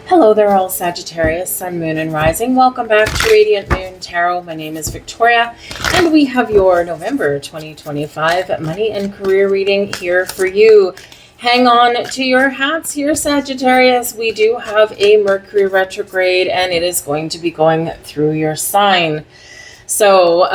Hello there, all Sagittarius, Sun, Moon, and Rising. Welcome back to Radiant Moon Tarot. My name is Victoria, and we have your November 2025 money and career reading here for you. Hang on to your hats here, Sagittarius. We do have a Mercury retrograde, and it is going to be going through your sign. So,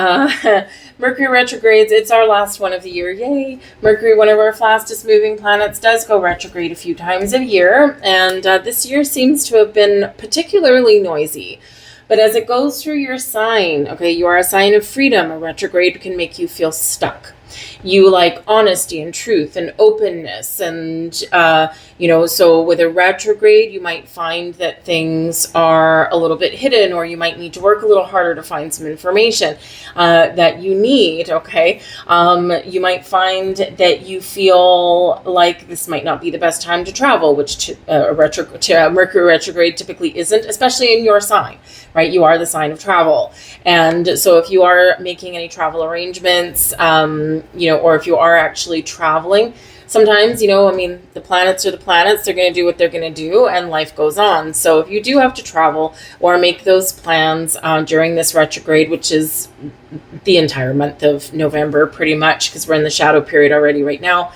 Mercury retrogrades, it's our last one of the year. Yay! Mercury, one of our fastest moving planets, does go retrograde a few times a year. And this year seems to have been particularly noisy. But as it goes through your sign, okay, you are a sign of freedom. A retrograde can make you feel stuck. You like honesty and truth and openness. And, so with a retrograde, you might find that things are a little bit hidden, or you might need to work a little harder to find some information that you need, okay? You might find that you feel like this might not be the best time to travel, which Mercury retrograde typically isn't, especially in your sign, right? You are the sign of travel. And so if you are making any travel arrangements, or if you are actually traveling, sometimes, the planets are the planets. They're going to do what they're going to do, and life goes on. So if you do have to travel or make those plans during this retrograde, which is the entire month of November pretty much, because we're in the shadow period already right now,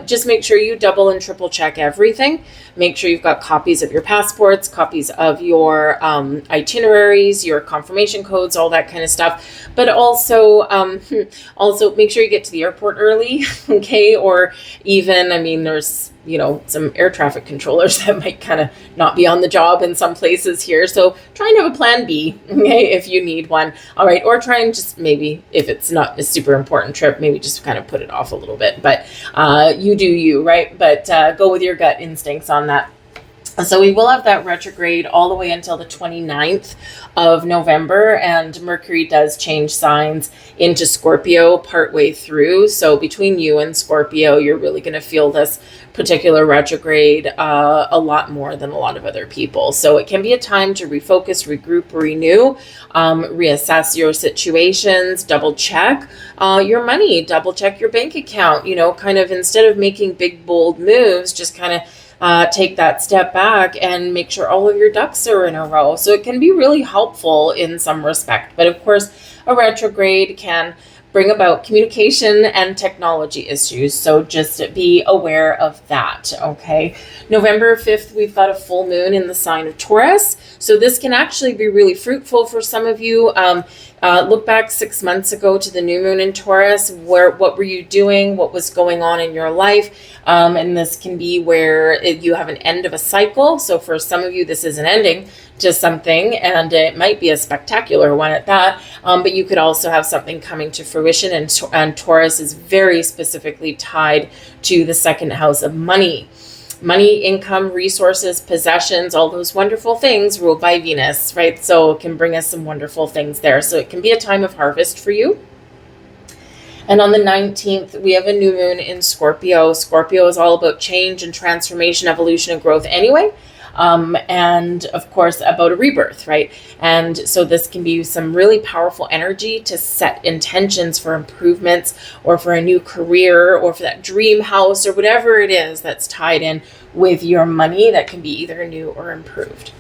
just make sure you double and triple check everything. Make sure you've got copies of your passports, copies of your itineraries, your confirmation codes, all that kind of stuff. But also make sure you get to the airport early, okay? Or even, there's some air traffic controllers that might kind of not be on the job in some places here. So try and have a plan B, okay, if you need one. All right. Or try and just maybe, if it's not a super important trip, maybe just kind of put it off a little bit. But you do you, right? But go with your gut instincts on that. So we will have that retrograde all the way until the 29th of November, and Mercury does change signs into Scorpio partway through. So between you and Scorpio, you're really going to feel this particular retrograde a lot more than a lot of other people. So it can be a time to refocus, regroup, renew, reassess your situations, double check your money, double check your bank account, kind of instead of making big, bold moves, just kind of take that step back and make sure all of your ducks are in a row. So it can be really helpful in some respect. But of course, a retrograde can bring about communication and technology issues. So just be aware of that, okay? November 5th, we've got a full moon in the sign of Taurus. So this can actually be really fruitful for some of you. Look back 6 months ago to the new moon in Taurus. What were you doing? What was going on in your life? And this can be where you have an end of a cycle. So for some of you, this is an ending to something, and it might be a spectacular one at that. But you could also have something coming to fruition, and Taurus is very specifically tied to the second house of money. Money, income, resources, possessions, all those wonderful things ruled by Venus, right? So it can bring us some wonderful things there. So it can be a time of harvest for you. And on the 19th, we have a new moon in Scorpio. Scorpio is all about change and transformation, evolution, and growth anyway. And of course about a rebirth, right? And so this can be some really powerful energy to set intentions for improvements, or for a new career, or for that dream house, or whatever it is that's tied in with your money that can be either new or improved.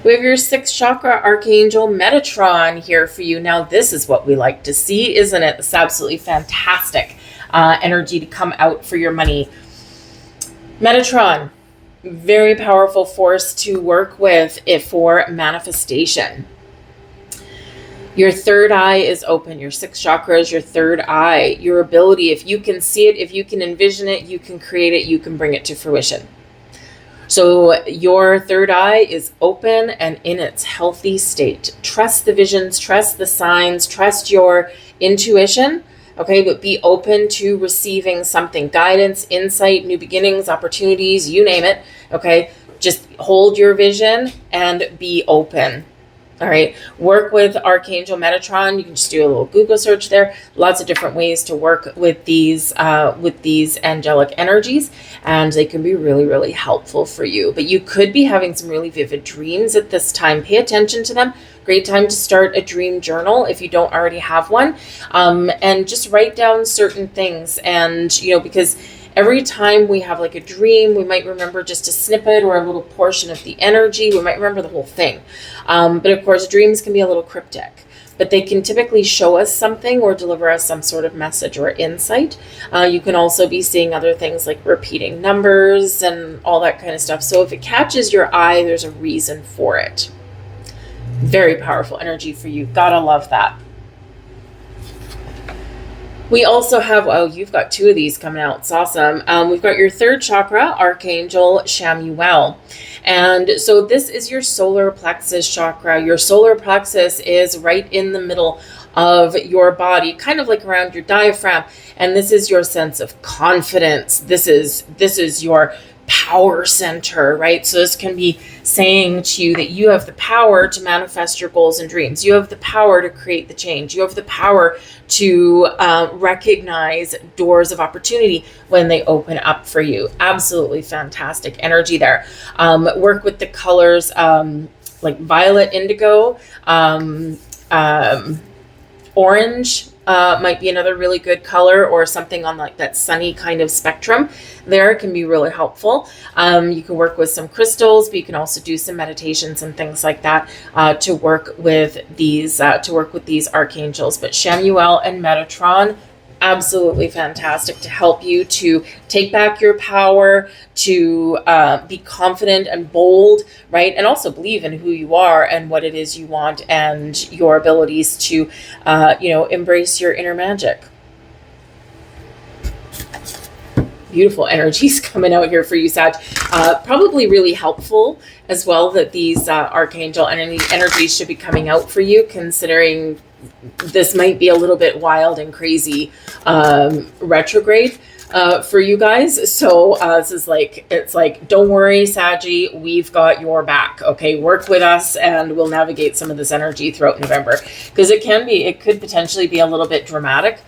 We have your 6th chakra archangel Metatron here for you. Now this is what we like to see, isn't it? It's absolutely fantastic energy to come out for your money. Metatron, very powerful force to work with for manifestation. Your third eye is open. Your 6th chakra is your third eye. Your ability, if you can see it, if you can envision it, you can create it, you can bring it to fruition. So your third eye is open and in its healthy state. Trust the visions, trust the signs, trust your intuition. Okay, but be open to receiving something, guidance, insight, new beginnings, opportunities, you name it. Okay, just hold your vision and be open. All right, work with Archangel Metatron. You can just do a little Google search there. Lots of different ways to work with these angelic energies, and they can be really, really helpful for you. But you could be having some really vivid dreams at this time. Pay attention to them. Great time to start a dream journal if you don't already have one, and just write down certain things. And because every time we have like a dream, we might remember just a snippet or a little portion of the energy. We might remember the whole thing. But of course, dreams can be a little cryptic, but they can typically show us something or deliver us some sort of message or insight. You can also be seeing other things like repeating numbers and all that kind of stuff. So if it catches your eye, there's a reason for it. Very powerful energy for you. Gotta love that. We also have, oh, you've got 2 of these coming out. It's awesome. We've got your 3rd chakra, Archangel Chamuel. And so this is your solar plexus chakra. Your solar plexus is right in the middle of your body, kind of like around your diaphragm. And this is your sense of confidence. This is your power center, right? So this can be saying to you that you have the power to manifest your goals and dreams. You have the power to create the change. You have the power to recognize doors of opportunity when they open up for you. Absolutely fantastic energy there. Work with the colors like violet, indigo, orange. Might be another really good color, or something on like that sunny kind of spectrum there can be really helpful. You can work with some crystals, but you can also do some meditations and things like that to work with these archangels. But Chamuel and Metatron, absolutely fantastic to help you to take back your power, to be confident and bold, right? And also believe in who you are and what it is you want, and your abilities to, embrace your inner magic. Beautiful energies coming out here for you, Sag. Probably really helpful as well that these archangel energies should be coming out for you, considering this might be a little bit wild and crazy retrograde for you guys. So this is like, it's like, don't worry, Saggy, we've got your back. Okay, work with us and we'll navigate some of this energy throughout November, because it could potentially be a little bit dramatic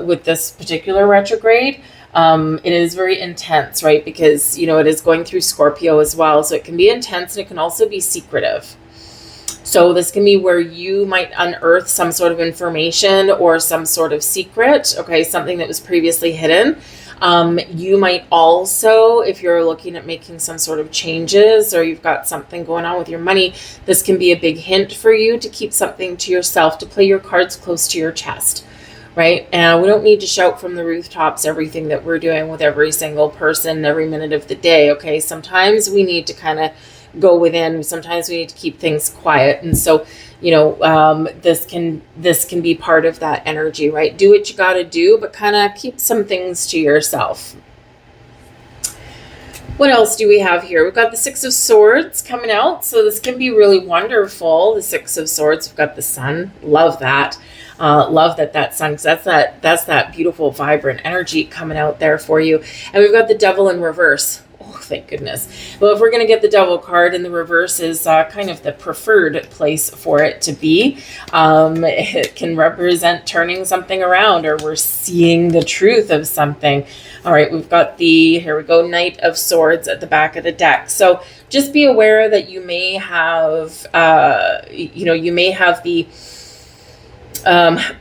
with this particular retrograde. It is very intense, right? Because, it is going through Scorpio as well. So it can be intense, and it can also be secretive. So this can be where you might unearth some sort of information or some sort of secret, okay, something that was previously hidden. You might also, if you're looking at making some sort of changes, or you've got something going on with your money, this can be a big hint for you to keep something to yourself, to play your cards close to your chest. Right? And we don't need to shout from the rooftops everything that we're doing with every single person every minute of the day. Okay. Sometimes we need to kind of go within. Sometimes we need to keep things quiet. And so, this can be part of that energy, right? Do what you got to do, but kind of keep some things to yourself. What else do we have here? We've got the 6 of Swords coming out. So this can be really wonderful. The 6 of Swords, we've got the Sun. Love that. Love that sun, because that's that beautiful, vibrant energy coming out there for you. And we've got the Devil in reverse. Oh, thank goodness. Well, if we're going to get the Devil card, in the reverse is kind of the preferred place for it to be. It can represent turning something around, or we're seeing the truth of something. All right, we've got here we go, Knight of Swords at the back of the deck. So just be aware that you may have, the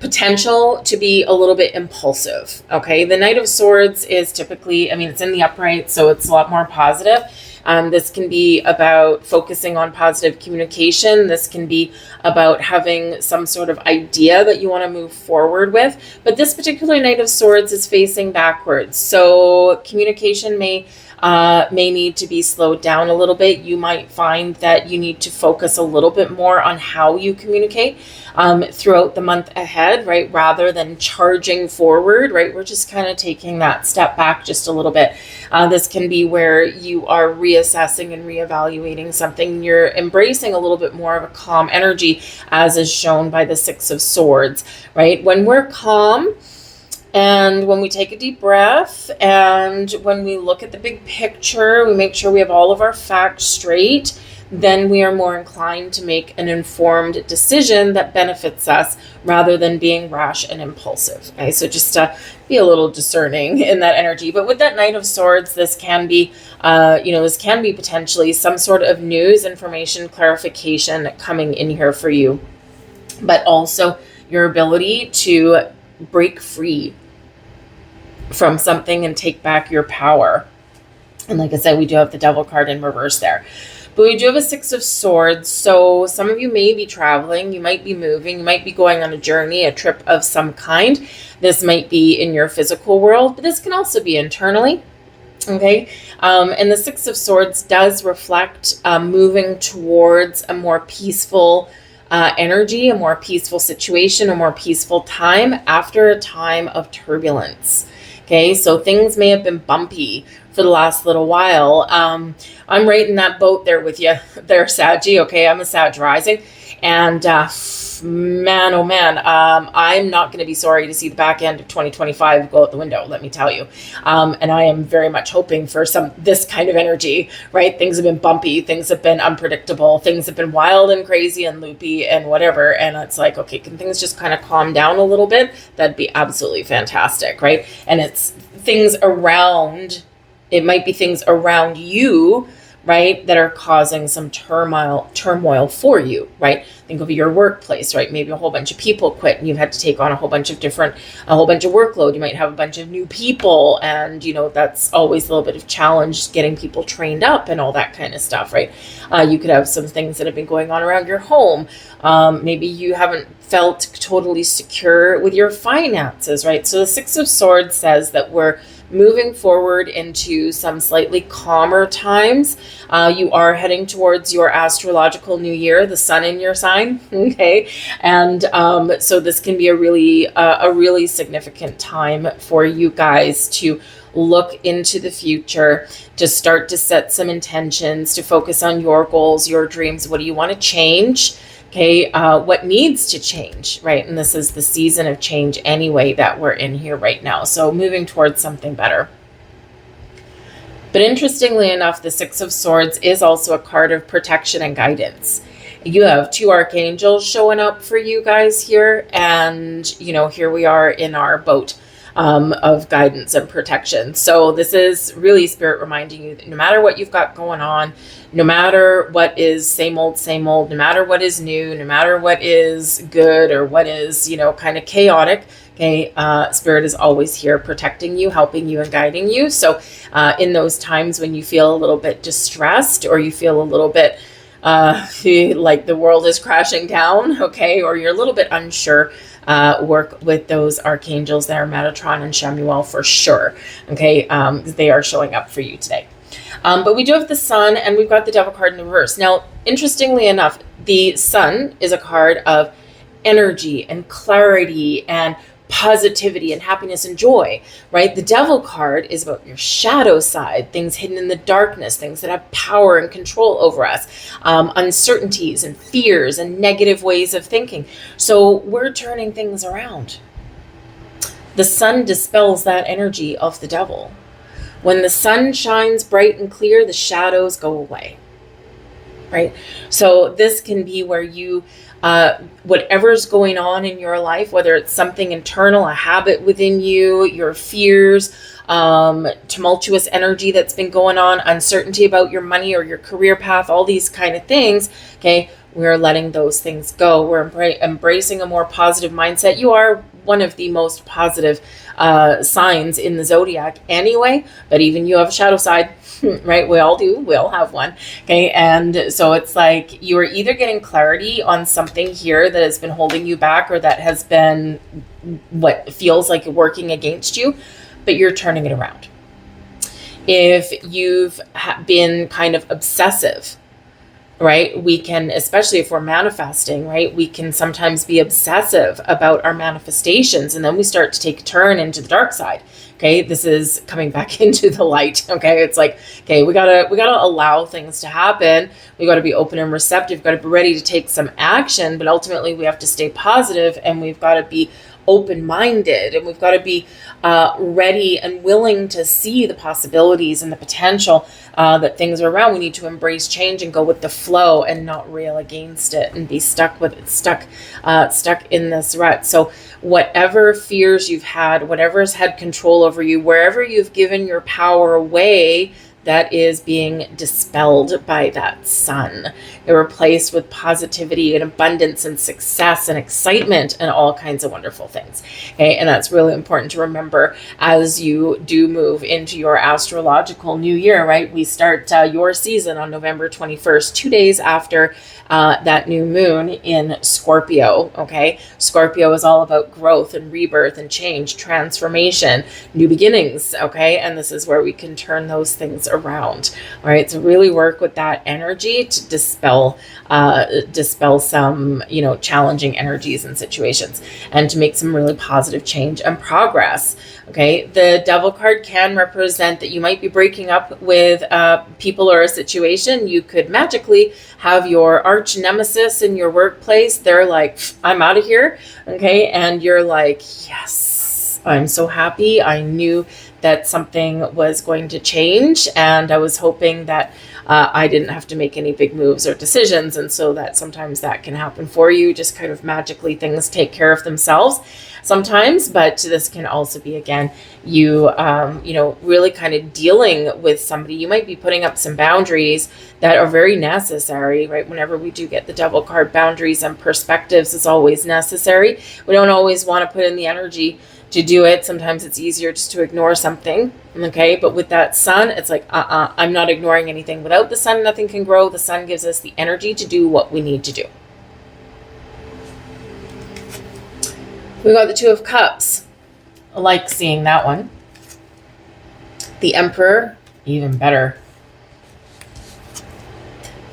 potential to be a little bit impulsive. Okay. The Knight of Swords is typically, it's in the upright, so it's a lot more positive. This can be about focusing on positive communication. This can be about having some sort of idea that you want to move forward with. But this particular Knight of Swords is facing backwards. So communication may need to be slowed down a little bit. You might find that you need to focus a little bit more on how you communicate throughout the month ahead, right? Rather than charging forward, right? We're just kind of taking that step back just a little bit. This can be where you are reassessing and reevaluating something. You're embracing a little bit more of a calm energy, as is shown by the 6 of Swords, right? When we're calm, and when we take a deep breath, and when we look at the big picture, we make sure we have all of our facts straight, then we are more inclined to make an informed decision that benefits us, rather than being rash and impulsive. Okay, so just be a little discerning in that energy. But with that Knight of Swords, this can be, potentially some sort of news, information, clarification coming in here for you, but also your ability to break free. from something and take back your power. And like I said, we do have the Devil card in reverse there. But we do have a Six of Swords. So some of you may be traveling, you might be moving, you might be going on a journey, a trip of some kind. This might be in your physical world, but this can also be internally. Okay. And the Six of Swords does reflect moving towards a more peaceful energy, a more peaceful situation, a more peaceful time after a time of turbulence. Okay, so things may have been bumpy for the last little while. I'm right in that boat there with you there, Saggy. Okay, I'm a Sag rising. And man, oh man, I'm not going to be sorry to see the back end of 2025 go out the window, let me tell you. And I am very much hoping for this kind of energy, right? Things have been bumpy, things have been unpredictable, things have been wild and crazy and loopy and whatever. And it's like, okay, can things just kind of calm down a little bit? That'd be absolutely fantastic, right? And it's things around, it might be things around you, right, that are causing some turmoil for you, right? Think of your workplace, right? Maybe a whole bunch of people quit and you've had to take on a whole bunch of workload. You might have a bunch of new people, and that's always a little bit of challenge getting people trained up and all that kind of stuff, right? You could have some things that have been going on around your home. Maybe you haven't felt totally secure with your finances, right? So the Six of Swords says that we're moving forward into some slightly calmer times. You are heading towards your astrological new year, the sun in your sign, okay? And so this can be a really significant time for you guys to look into the future, to start to set some intentions, to focus on your goals, your dreams. What do you want to change? Okay, what needs to change, right? And this is the season of change anyway that we're in here right now. So moving towards something better. But interestingly enough, the Six of Swords is also a card of protection and guidance. You have two archangels showing up for you guys here. And, here we are in our boat of guidance and protection. So this is really Spirit reminding you that no matter what you've got going on, no matter what is same old, no matter what is new, no matter what is good or what is, kind of chaotic, okay, Spirit is always here protecting you, helping you, and guiding you. So in those times when you feel a little bit distressed, or you feel a little bit like the world is crashing down, okay, or you're a little bit unsure, work with those archangels there, Metatron and Shemuel, for sure, okay, they are showing up for you today. But we do have the sun, and we've got the Devil card in reverse. Now, interestingly enough, the sun is a card of energy and clarity and positivity and happiness and joy, right? The Devil card is about your shadow side, things hidden in the darkness, things that have power and control over us, uncertainties and fears and negative ways of thinking. So we're turning things around. The sun dispels that energy of the devil. When the sun shines bright and clear, the shadows go away, right? So this can be where you, whatever's going on in your life, whether it's something internal, a habit within you, your fears, tumultuous energy that's been going on, uncertainty about your money or your career path, all these kind of things, okay, we're letting those things go. We're embracing a more positive mindset. You are one of the most positive signs in the Zodiac anyway, but even you have a shadow side, right? We all do. We all have one. Okay. And so it's like you are either getting clarity on something here that has been holding you back, or that has been what feels like working against you, but you're turning it around. If you've been kind of obsessive, right? We can, especially if we're manifesting, right? We can sometimes be obsessive about our manifestations, and then we start to take a turn into the dark side. Okay. This is coming back into the light. Okay. It's like, okay, we gotta allow things to happen. We got to be open and receptive. We've got to be ready to take some action, but ultimately we have to stay positive, and we've got to be open-minded, and we've got to be ready and willing to see the possibilities and the potential that things are around. We need to embrace change and go with the flow, and not rail against it and be stuck in this rut. So whatever fears you've had, whatever's had control over you, wherever you've given your power away, that is being dispelled by that sun. They're replaced with positivity and abundance and success and excitement and all kinds of wonderful things. Okay, and that's really important to remember as you do move into your astrological new year, right? We start your season on November 21st, 2 days after that new moon in Scorpio. Okay, Scorpio is all about growth and rebirth and change, transformation, new beginnings. Okay, and this is where we can turn those things around. All right, so really work with that energy to dispel some, challenging energies and situations, and to make some really positive change and progress. Okay, the Devil card can represent that you might be breaking up with people or a situation. You could magically have your arch nemesis in your workplace. They're like, I'm out of here. Okay, and you're like, yes, I'm so happy. I knew that something was going to change, and I was hoping that I didn't have to make any big moves or decisions. And so that sometimes that can happen for you, just kind of magically things take care of themselves sometimes. But this can also be, again, you really kind of dealing with somebody. You might be putting up some boundaries that are very necessary, right? Whenever we do get the Devil card, boundaries and perspectives is always necessary. We don't always want to put in the energy to do it. Sometimes it's easier just to ignore something. Okay, but with that sun, it's like, I'm not ignoring anything. Without the sun, nothing can grow. The sun gives us the energy to do what we need to do. We got the Two of Cups. I like seeing that one. The Emperor, even better.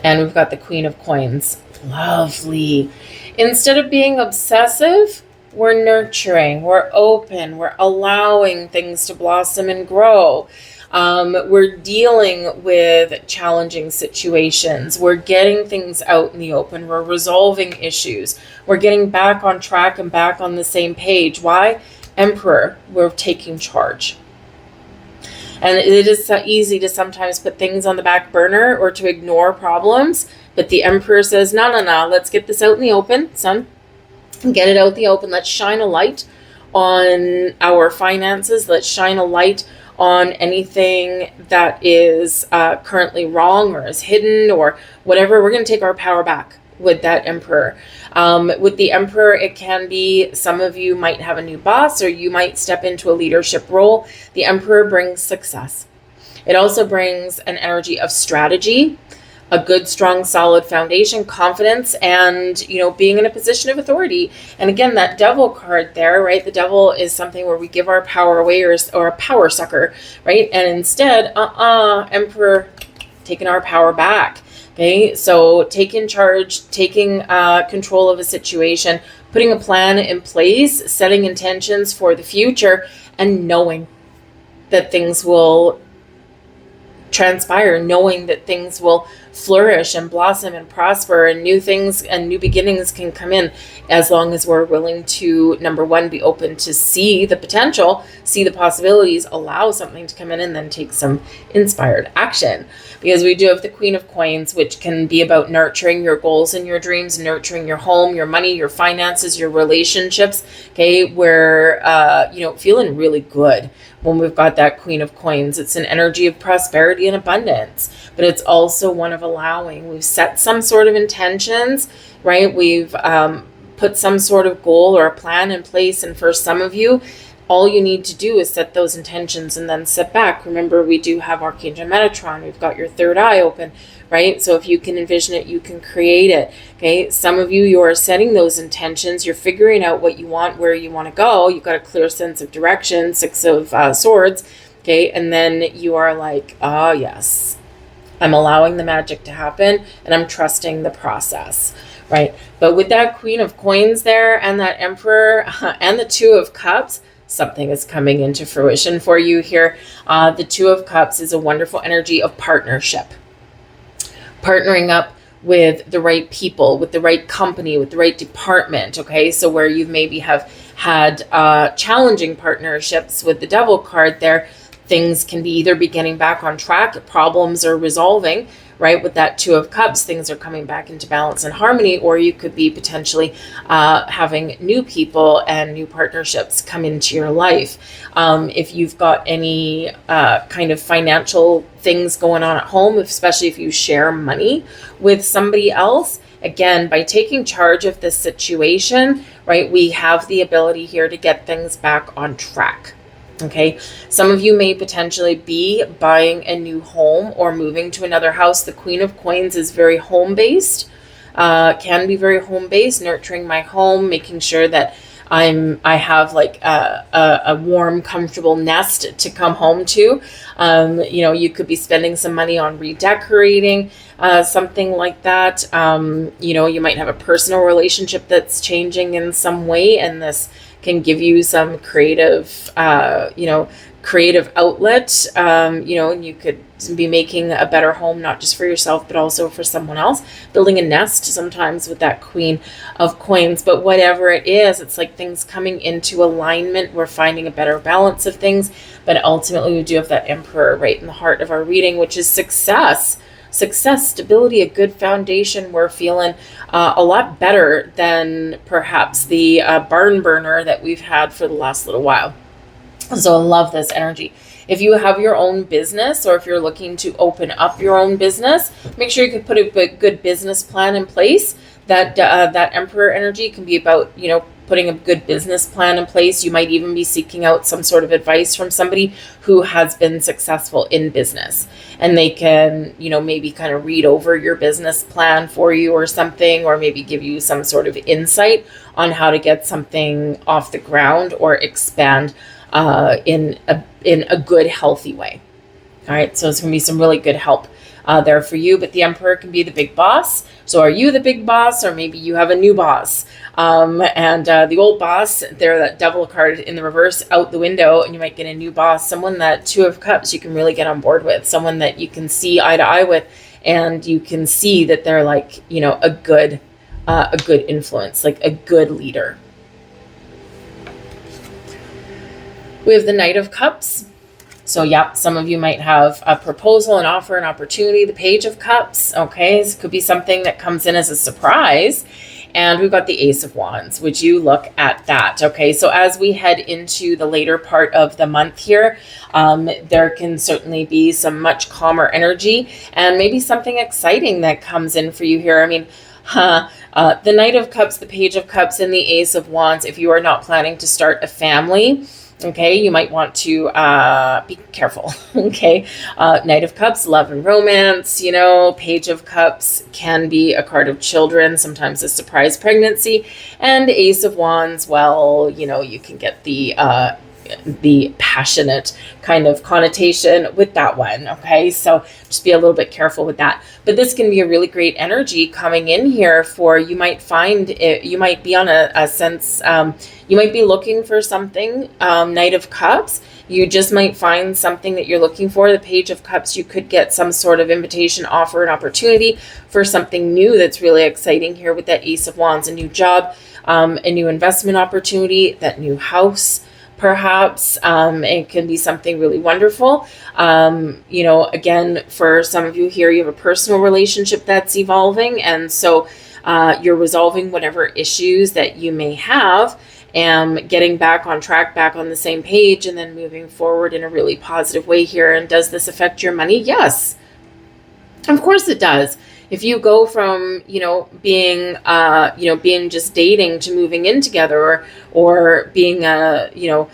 And we've got the Queen of Coins. Lovely. Instead of being obsessive, we're nurturing, we're open, we're allowing things to blossom and grow. We're dealing with challenging situations. We're getting things out in the open. We're resolving issues. We're getting back on track and back on the same page. Why? Emperor, we're taking charge. And it is so easy to sometimes put things on the back burner or to ignore problems. But the Emperor says, no, let's get this out in the open, son. Get it out in the open. Let's shine a light on our finances. Let's shine a light on anything that is currently wrong or is hidden or whatever. We're going to take our power back with that Emperor. With the Emperor, it can be some of you might have a new boss, or you might step into a leadership role. The Emperor brings success. It also brings an energy of strategy, a good, strong, solid foundation, confidence, and, being in a position of authority. And again, that Devil card there, right? The Devil is something where we give our power away or a power sucker, right? And instead, Emperor, taking our power back. Okay, so taking charge, taking control of a situation, putting a plan in place, setting intentions for the future, and knowing that things will transpire, knowing that things will flourish and blossom and prosper, and new things and new beginnings can come in, as long as we're willing to, number one, be open to see the potential, see the possibilities, allow something to come in, and then take some inspired action. Because we do have the Queen of Coins, which can be about nurturing your goals and your dreams, nurturing your home, your money, your finances, your relationships. Okay, we're feeling really good when we've got that Queen of Coins. It's an energy of prosperity and abundance, but it's also one of allowing. We've set some sort of intentions, right? We've put some sort of goal or a plan in place, and for some of you, all you need to do is set those intentions and then sit back. Remember, we do have Archangel Metatron. We've got your third eye open, right? So if you can envision it, you can create it. Okay. Some of you are setting those intentions. You're figuring out what you want, where you want to go. You've got a clear sense of direction, Six of Swords. Okay. And then you are like, yes, I'm allowing the magic to happen, and I'm trusting the process. Right. But with that Queen of Coins there, and that Emperor, and the Two of Cups, something is coming into fruition for you here. The Two of Cups is a wonderful energy of partnership. Partnering up with the right people, with the right company, with the right department. Okay, so where you maybe have had challenging partnerships with the Devil card there, things can be either be getting back on track, problems are resolving, right? With that Two of Cups, things are coming back into balance and harmony, or you could be potentially having new people and new partnerships come into your life. If you've got any kind of financial things going on at home, especially if you share money with somebody else, again, by taking charge of this situation, right, we have the ability here to get things back on track. Okay, some of you may potentially be buying a new home or moving to another house. The Queen of Coins is very home-based, can be very home-based, nurturing my home, making sure that I have like a warm, comfortable nest to come home to. You know, you could be spending some money on redecorating, something like that. You know, you might have a personal relationship that's changing in some way, and this can give you some creative, you know, creative outlet. You know, and you could be making a better home, not just for yourself, but also for someone else, building a nest sometimes with that Queen of Coins. But whatever it is, it's like things coming into alignment. We're finding a better balance of things, but ultimately we do have that Emperor right in the heart of our reading, which is success, stability, a good foundation. We're feeling a lot better than perhaps the barn burner that we've had for the last little while. So I love this energy. If you have your own business, or if you're looking to open up your own business, make sure you can put a good business plan in place. That Emperor energy can be about, you know, putting a good business plan in place. You might even be seeking out some sort of advice from somebody who has been successful in business, and they can, you know, maybe kind of read over your business plan for you or something, or maybe give you some sort of insight on how to get something off the ground or expand in a good, healthy way. All right, so it's going to be some really good help there for you. But the Emperor can be the big boss. So are you the big boss, or maybe you have a new boss? And the old boss, there, that Devil card in the reverse, out the window, and you might get a new boss, someone that Two of Cups you can really get on board with, someone that you can see eye to eye with, and you can see that they're like, you know, a good influence, like a good leader. We have the Knight of Cups. So yeah, some of you might have a proposal, an offer, an opportunity. The Page of Cups, okay, this could be something that comes in as a surprise. And we've got the Ace of Wands. Would you look at that? Okay, so as we head into the later part of the month here, there can certainly be some much calmer energy and maybe something exciting that comes in for you here. I mean, the Knight of Cups, the Page of Cups, and the Ace of Wands, if you are not planning to start a family, okay, you might want to be careful, okay? Knight of Cups, love and romance, you know. Page of Cups can be a card of children, sometimes a surprise pregnancy. And Ace of Wands, well, you know, you can get the passionate kind of connotation with that one, okay? So just be a little bit careful with that. But this can be a really great energy coming in here for, you might find it, you might be on a sense, you might be looking for something, Knight of Cups. You just might find something that you're looking for. The Page of Cups, you could get some sort of invitation, offer, an opportunity for something new that's really exciting here with that Ace of Wands, a new job, a new investment opportunity, that new house, perhaps. It can be something really wonderful. You know, again, for some of you here, you have a personal relationship that's evolving. And so you're resolving whatever issues that you may have, and getting back on track, back on the same page, and then moving forward in a really positive way here. And does this affect your money? Yes, of course it does. If you go from, you know, being just dating to moving in together, or being a, you know,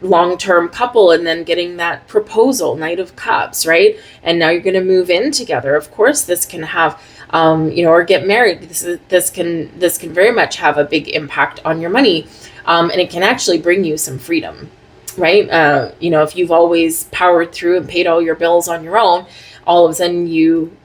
long-term couple, and then getting that proposal, Knight of Cups, right? And now you're going to move in together. Of course, this can have, you know, or get married. This can very much have a big impact on your money, and it can actually bring you some freedom, right? You know, if you've always powered through and paid all your bills on your own, all of a sudden you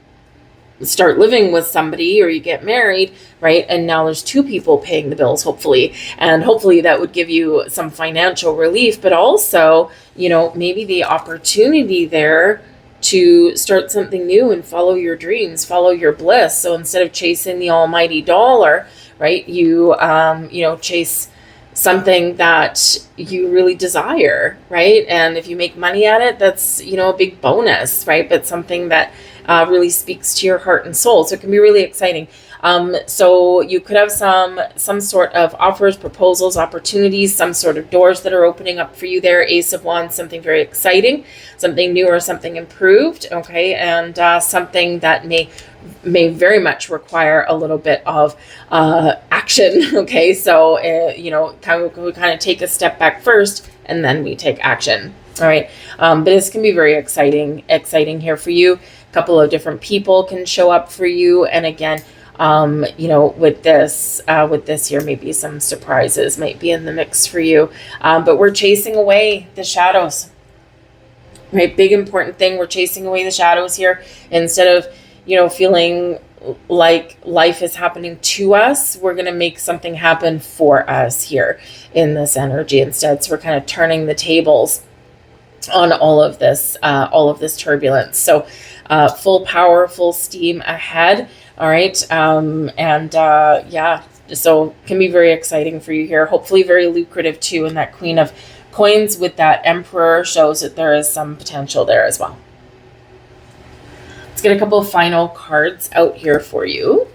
start living with somebody, or you get married, right? And now there's two people paying the bills, hopefully. And hopefully that would give you some financial relief, but also, you know, maybe the opportunity there to start something new and follow your dreams, follow your bliss. So instead of chasing the almighty dollar, right, you know, chase something that you really desire, right? And if you make money at it, that's, you know, a big bonus, right? But something that really speaks to your heart and soul. So it can be really exciting. So you could have some sort of offers, proposals, opportunities, some sort of doors that are opening up for you there. Ace of Wands, something very exciting, something new or something improved, okay? And something that may very much require a little bit of action, okay? So, we kind of take a step back first and then we take action, all right? But this can be very exciting here for you. A couple of different people can show up for you. And again, with this here, maybe some surprises might be in the mix for you. But we're chasing away the shadows, right? Big important thing. We're chasing away the shadows here instead of, feeling like life is happening to us. We're going to make something happen for us here in this energy instead. So we're kind of turning the tables on all of this turbulence. So full power, full steam ahead. All right. So can be very exciting for you here. Hopefully very lucrative too. And that Queen of Coins with that Emperor shows that there is some potential there as well. Let's get a couple of final cards out here for you.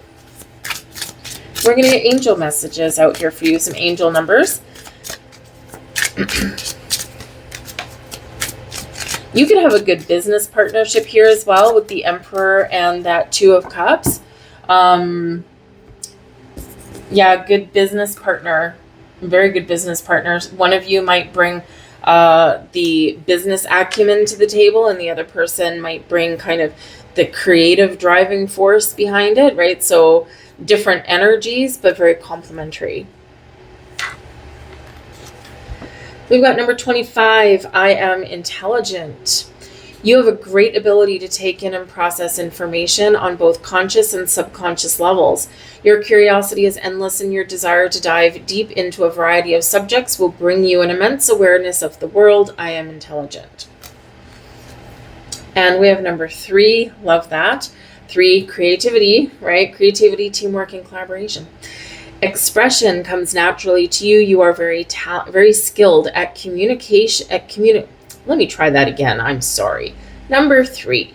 We're going to get angel messages out here for you, some angel numbers. You could have a good business partnership here as well with the Emperor and that Two of Cups. Good business partner. Very good business partners. One of you might bring the business acumen to the table, and the other person might bring kind of the creative driving force behind it, right? So different energies, but very complementary. We've got number 25. I am intelligent. You have a great ability to take in and process information on both conscious and subconscious levels. Your curiosity is endless, and your desire to dive deep into a variety of subjects will bring you an immense awareness of the world. I am intelligent. And we have number 3. Love that. 3, creativity, right? Creativity, teamwork, and collaboration. Expression comes naturally to you. You are very skilled at communication. Let me try that again. I'm sorry. Number 3.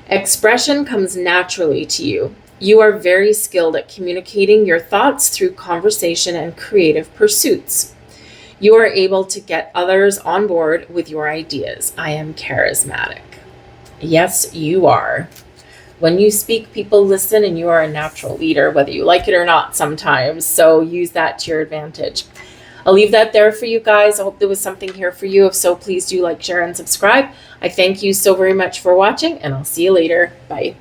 Expression comes naturally to you. You are very skilled at communicating your thoughts through conversation and creative pursuits. You are able to get others on board with your ideas. I am charismatic. Yes, you are. When you speak, people listen, and you are a natural leader, whether you like it or not sometimes. So use that to your advantage. I'll leave that there for you guys. I hope there was something here for you. If so, please do like, share, and subscribe. I thank you so very much for watching, and I'll see you later. Bye.